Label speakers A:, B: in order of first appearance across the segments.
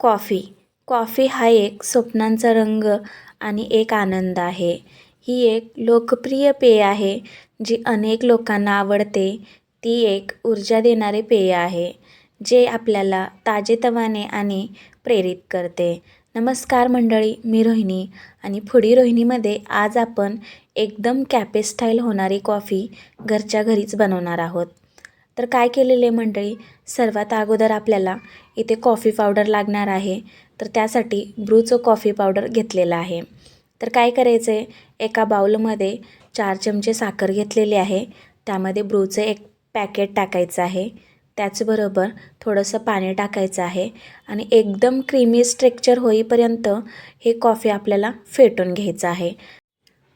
A: Coffee. Coffee हा एक स्वप्नांचा रंग आणि एक आनंद आहे. ही एक लोकप्रिय पेय आहे, जी अनेक लोकांना आवडते. ती एक ऊर्जा देणारे पेय आहे, जे आपल्याला ताजेतवाने आणि प्रेरित करते. नमस्कार मंडळी, मी रोहिणी आणि फूडी रोहिणीमध्ये आज आपण एकदम कॅफे स्टाईल होणारी कॉफी घरच्या घरीच बनवणार आहोत. तर काय केलेले मंडळी, सर्वात अगोदर आपल्याला इथे कॉफी पावडर लागणार आहे. तर त्यासाठी ब्रूचं कॉफी पावडर घेतलेलं आहे. तर काय करायचं आहे, एका बाउलमध्ये 4 चमचे साखर घेतलेली आहे. त्यामध्ये ब्रूचं एक पॅकेट टाकायचं आहे. त्याचबरोबर थोडंसं पाणी टाकायचं आहे आणि एकदम क्रीमी स्ट्रक्चर होईपर्यंत हे कॉफी आपल्याला फेटून घ्यायचं आहे.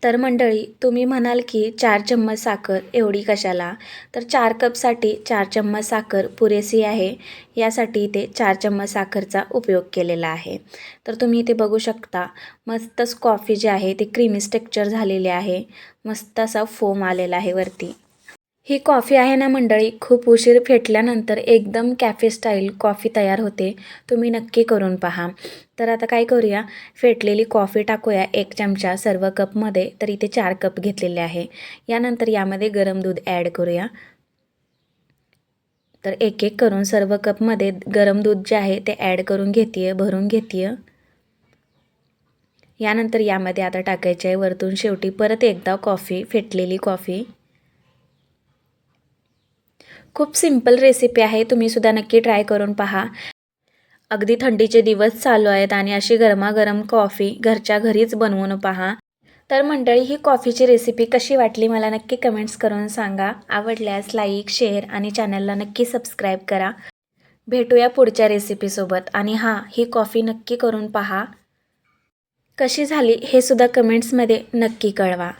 A: तर मंडळी, तुम्ही म्हणाल की 4 चम्मच साखर एवढी कशाला? तर 4 कपसाठी 4 चम्मच साखर पुरेसी आहे. यासाठी इथे 4 चम्मच साखरचा उपयोग केलेला आहे. तर तुम्ही इथे बघू शकता, मस्तच कॉफी जी आहे ती क्रीमी स्ट्रक्चर झालेली आहे. मस्त असा फोम आलेला आहे वरती. ही कॉफी आहे ना मंडळी, खूप उशीर फेटल्यानंतर एकदम कॅफे स्टाईल कॉफी तयार होते. तुम्ही नक्की करून पहा. तर आता काय करूया, फेटलेली कॉफी टाकूया 1 चमचा सर्व कपमध्ये. तर इथे 4 कप घेतलेले आहे. यानंतर यामध्ये गरम दूध ॲड करूया. तर एक एक करून सर्व कपमध्ये गरम दूध जे आहे ते ॲड करून घेते, भरून घेते. यानंतर यामध्ये आता टाकायचे आहे वरतून शेवटी परत एकदा कॉफी, फेटलेली कॉफी. खूप सिंपल रेसिपी आहे, तुम्हीसुद्धा नक्की ट्राय करून पहा. अगदी थंडीचे दिवस चालू आहेत आणि अशी गरमागरम कॉफी घरच्या घरीच बनवून पहा. तर मंडळी, ही कॉफीची रेसिपी कशी वाटली मला नक्की कमेंट्स करून सांगा. आवडल्यास लाईक, शेअर आणि चॅनलला नक्की सबस्क्राईब करा. भेटूया पुढच्या रेसिपीसोबत. आणि हां, ही कॉफी नक्की करून पहा. कशी झाली हे सुद्धा कमेंट्समध्ये नक्की कळवा.